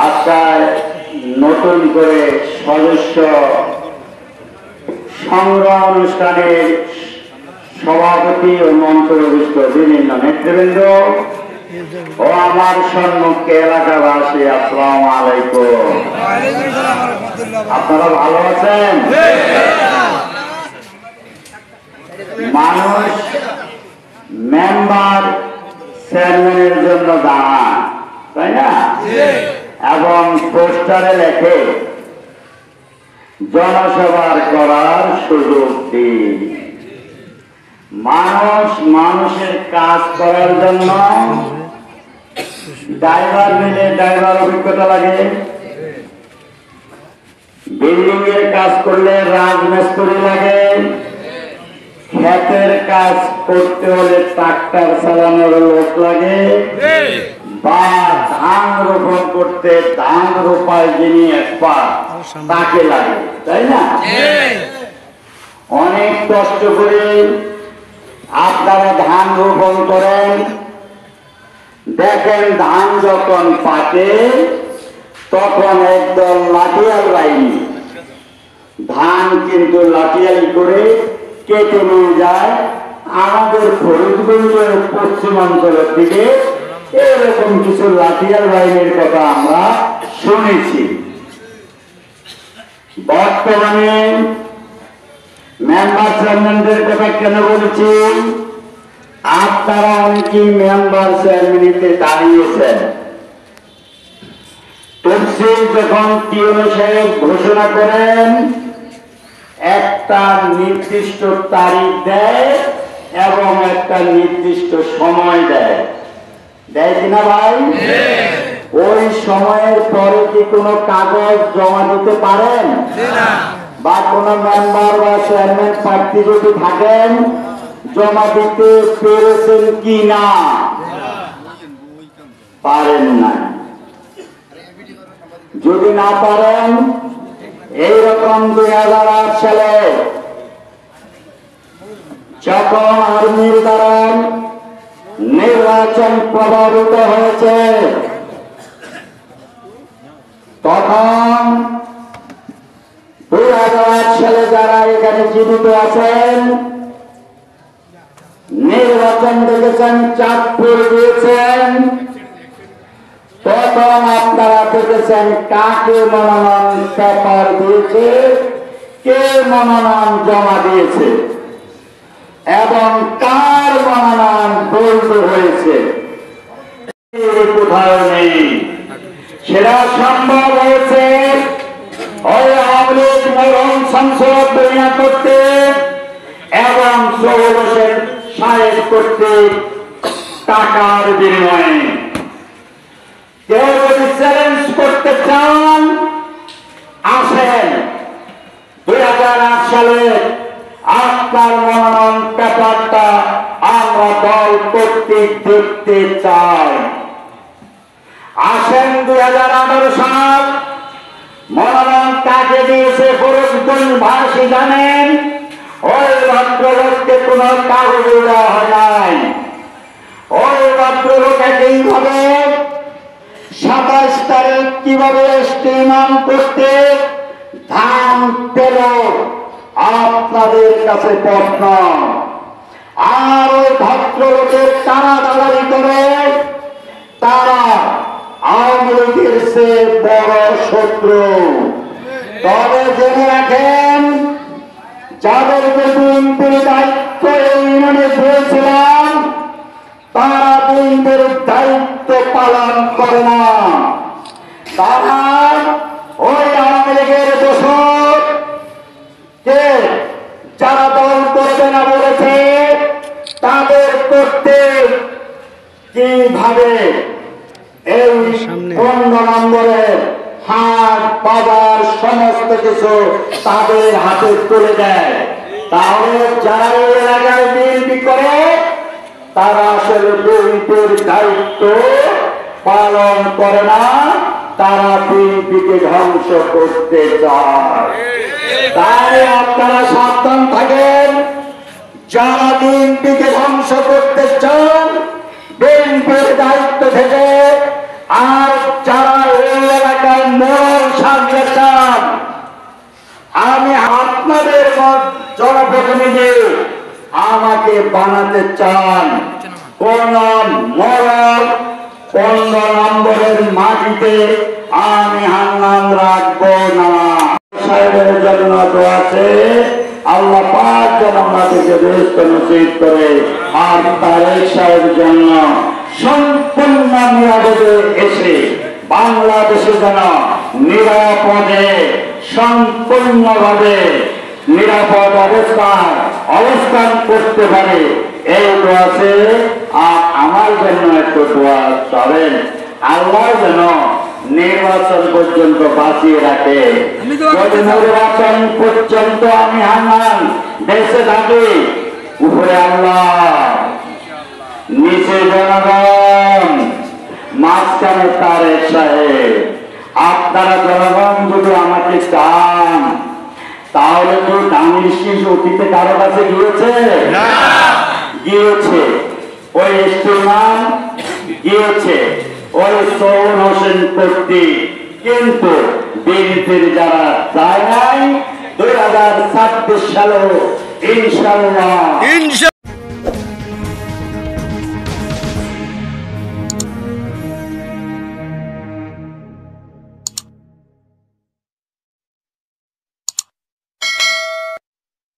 আজকাল নতুন করে সদস্য সংগ্রহ অনুষ্ঠানের সভাপতি ও মন্ত্রবিষ্ট বিভিন্ন নেতৃবৃন্দ ও আমার সম্মুখে এলাকাবাসী, আসসালামু আলাইকুম। আপনারা ভালো আছেন? মানুষ মেম্বার চেয়ারম্যানের জন্য দাঁড়ান, তাই না? এবং পোস্টারে লেখে জনসভা করার সুযোগ দিন। মানুষ মানুষের কাজ করার জন্য ড্রাইভার মিলে ড্রাইভার অভিজ্ঞতা লাগে, বিল্ডিং এর কাজ করলে রাজমিস্ত্রি লাগে, ক্ষেতের কাজ করতে হলে ট্রাক্টর চালানোর লোক লাগে, বা ধান রোপণ করতে ধান রোপায় যিনি এক্সপার্ট তাকে লাগে, তাই না? অনেক কষ্ট করে আপনারা ধান রোপণ করেন, দেখেন ধান যখন পাকে তখন একদল লাঠিয়াল বাহিনী ধান কিন্তু লাঠিয়াল করে কেটে নিয়ে যায় আমাদের ফরিদগঞ্জের পশ্চিমাঞ্চলের দিকে। এরকম কিছু লাঠিয়াল বাহিনীর কথা আমরা শুনেছি। বর্তমানে মেম্বার চেয়ারম্যানদের কথা কেন বলছি? আপনারা অনেকেই মেম্বার চেয়ারম্যানিতে দাঁড়িয়েছেন। তফসিল যখন টিওনো সাহেব ঘোষণা করেন একটা নির্দিষ্ট তারিখ দেয় এবং একটা নির্দিষ্ট সময় দেয়, দেয় কিনা ভাই? ওই সময়ের পরে কি কোনো কাগজ জমা দিতে পারেন? বা কোনো মেম্বার বা চেয়ারম্যান প্রার্থী যদি থাকেন জমা দিতে পেরেছেন কি না? পারেন না। যদি না পারেন, এইরকম 2008 সালে যখন আর্মির দ্বারা নির্বাচন প্রভাবিত হয়েছে তখন 2008 সালে যারা এখানে জীবিত আছেন নির্বাচন দেখেছেন, চাঁদপুর দিয়েছেন, তখন আপনারা দেখেছেন কাকে মনোনয়ন পেপার দিয়েছে, কে মনোনয়ন জমা দিয়েছে এবং কার মনোনয়ন বৈধ হয়েছে কোথাও নেই। সেটা সম্ভব হয়েছে ওই আওয়ামী লীগ মরণ সংসদ বৈনা করতে এবং সৌরসেন সাহেব করতে টাকার বিনিময়ে। কেউ যদি চ্যালেঞ্জ করতে চান আসেন, 2008 সালে আপনার মনোনয়ন পেপারটা আমরা দল কর্তৃক দেখতে চাই। আসেন 2018 সাল মনোনয়ন কাকে দিয়েছে ফরিদগঞ্জবাসী জানেন? ওই ভদ্রলোককে কোন কাগজ দেওয়া হয় নাই। ওই ভদ্রলোক একইভাবে 27 তারিখ কিভাবে ইস্তেমাল করতে ধান পেল আপনাদের কাছে প্রশ্ন। আর ওই ভদ্রলোকের টানা দালালি করে তারা আওয়ামী লীগের চেয়ে বড় শত্রু। তবে জেনে রাখেন, যাদেরকে বিএনপির দায়িত্ব এই ইউনিয়নে দিয়েছিলাম তারা বিএনপির দায়িত্ব পালন করে না। তারা ওই আওয়ামী লীগের দোষর কে যারা দল করবে না বলেছে তাদের করতে কিভাবে এই 15 নম্বরের হাট বাজার সমস্ত কিছু তাদের হাতে তুলে দেয়। তাহলে যারা এই এলাকায় বিএনপি করে তারা আসলে বিএনপির দায়িত্ব পালন করে না, তারা বিএনপিকে ধ্বংস করতে চায়। তাই আপনারা সাবধান থাকেন, যারা বিএনপিকে ধ্বংস করতে চান বিএনপির দায়িত্ব থেকে, আর যারা এই এলাকায় মরণ সাজতে চান, আমি আপনাদের জনপ্রতিনিধি আমাকে বানাতে চান, কোন মরণ 15 নম্বরের মাটিতে আমি হান্নান রাখবো না। সাহেবের জন্য দোয়া আছে, আল্লাহ পাক যেন আমাদেরকে বেহেশত নসিব করে, আর তারেক সাহেবের জন্য সম্পূর্ণ নিরাপদে এসে বাংলাদেশে যেন নিরাপদে সম্পূর্ণভাবে নিরাপদ অবস্থান করতে পারে, এই দোয়া আছে। আর আমার জন্য একটু দোয়া করেন, আল্লাহ যেন নির্বাচন পর্যন্ত বাঁচিয়ে রাখে। নির্বাচন পর্যন্ত আমি হান্নান বেঁচে থাকি, উপরে আল্লাহ, নিচে জনগণ, মাঝখানে তারেক সাহেব। আপনারা জনগণ যদি আমাকে চান তাহলে তো দামির শীষ অতীতে কারো কাছে গিয়েছে? গিয়েছে। ওই ইস্তেমাল গিয়েছে, ওই সৌর হোসেন কর্তৃ, কিন্তু বিএনপির যারা যায় নাই 2026 সালে ইনশাআল্লাহ